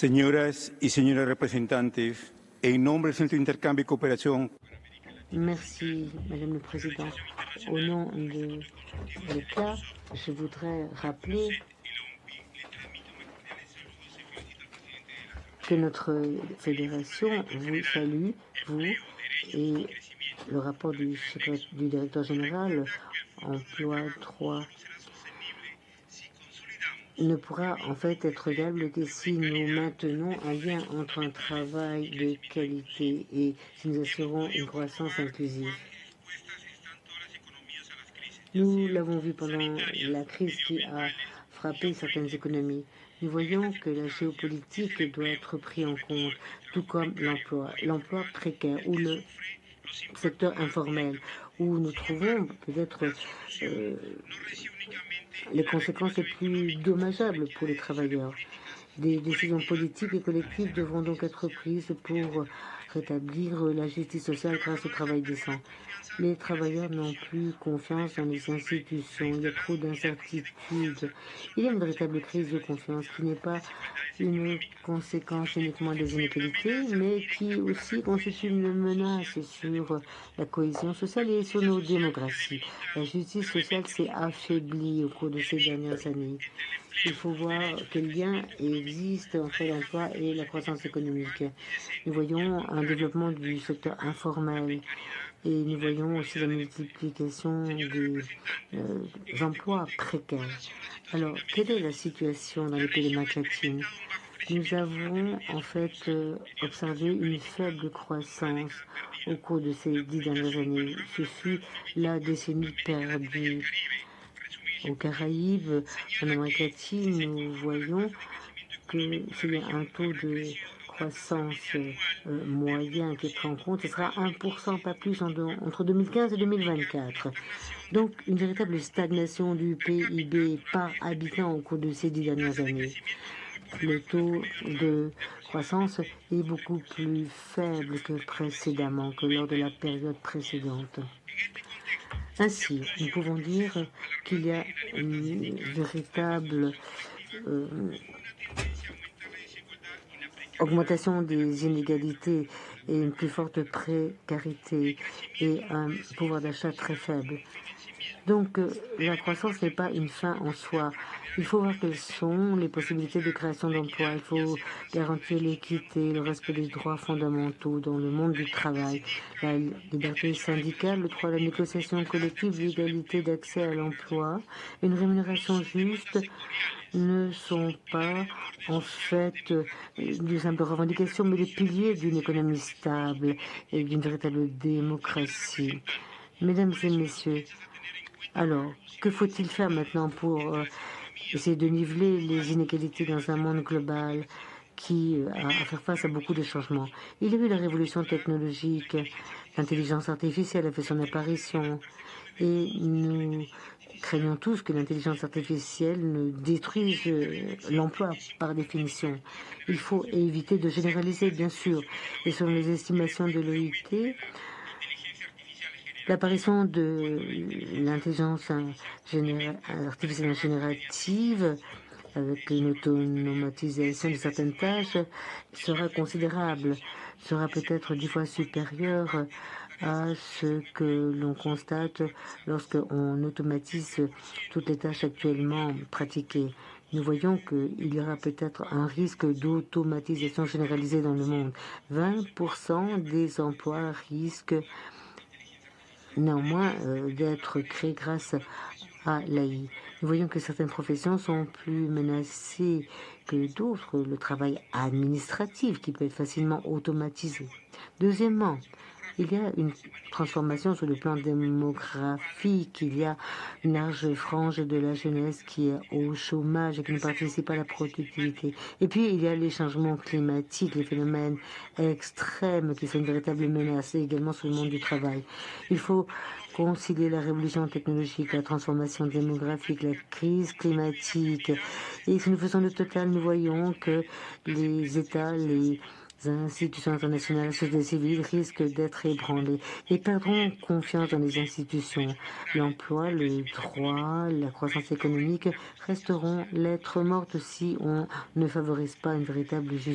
Señoras y señores representantes, en nombre del Centro de Intercambio y Cooperación. Merci, Madame le Président. Au nom de l'État, je voudrais rappeler que notre fédération vous salue, vous et le rapport du directeur général Emploi 3 ne pourra en fait être réglable que si nous maintenons un lien entre un travail de qualité et si nous assurons une croissance inclusive. Nous l'avons vu pendant la crise qui a frappé certaines économies. Nous voyons que la géopolitique doit être prise en compte, tout comme l'emploi précaire ou le secteur informel, où nous trouvons peut-être les conséquences les plus dommageables pour les travailleurs. Des décisions politiques et collectives devront donc être prises pour rétablir la justice sociale grâce au travail décent. Les travailleurs n'ont plus confiance dans les institutions, il y a trop d'incertitudes. Il y a une véritable crise de confiance qui n'est pas une conséquence uniquement des inégalités, mais qui aussi constitue une menace sur la cohésion sociale et sur nos démocraties. La justice sociale s'est affaiblie au cours de ces dernières années. Il faut voir quel lien existe entre l'emploi et la croissance économique. Nous voyons un développement du secteur informel et nous voyons aussi la multiplication des emplois précaires. Alors, quelle est la situation dans les pays d'Amérique latine? Nous avons en fait observé une faible croissance au cours de ces 10 dernières années. Ce fut la décennie perdue. Aux Caraïbes, en Amérique latine, nous voyons que s'il y a un taux de croissance moyen qui est pris en compte, ce sera 1%, pas plus, entre 2015 et 2024. Donc, une véritable stagnation du PIB par habitant au cours de ces 10 dernières années. Le taux de croissance est beaucoup plus faible que précédemment, que lors de la période précédente. Ainsi, nous pouvons dire qu'il y a une véritable augmentation des inégalités et une plus forte précarité et un pouvoir d'achat très faible. Donc, la croissance n'est pas une fin en soi. Il faut voir quelles sont les possibilités de création d'emplois. Il faut garantir l'équité, le respect des droits fondamentaux dans le monde du travail, la liberté syndicale, le droit à la négociation collective, l'égalité d'accès à l'emploi, une rémunération juste ne sont pas en fait des simples revendications, mais les piliers d'une économie stable et d'une véritable démocratie. Mesdames et messieurs, alors, que faut-il faire maintenant pour essayer de niveler les inégalités dans un monde global qui a à faire face à beaucoup de changements? Il y a eu la révolution technologique, l'intelligence artificielle a fait son apparition et nous craignons tous que l'intelligence artificielle ne détruise l'emploi par définition. Il faut éviter de généraliser, bien sûr, et selon les estimations de l'OIT, l'apparition de l'intelligence artificielle générative avec une automatisation de certaines tâches sera considérable, sera peut-être 10 fois supérieure à ce que l'on constate lorsqu'on automatise toutes les tâches actuellement pratiquées. Nous voyons qu'il y aura peut-être un risque d'automatisation généralisée dans le monde. 20% des emplois risquent néanmoins d'être créés grâce à l'AI. Nous voyons que certaines professions sont plus menacées que d'autres, le travail administratif qui peut être facilement automatisé. Deuxièmement, il y a une transformation sur le plan démographique. Il y a une large frange de la jeunesse qui est au chômage et qui ne participe pas à la productivité. Et puis, il y a les changements climatiques, les phénomènes extrêmes qui sont une véritable menace également sur le monde du travail. Il faut concilier la révolution technologique, la transformation démographique, la crise climatique. Et si nous faisons le total, nous voyons que les États, les institutions internationales, la société civile risquent d'être ébranlées et perdront confiance dans les institutions. L'emploi, le droit, la croissance économique resteront lettres mortes si on ne favorise pas une véritable justice.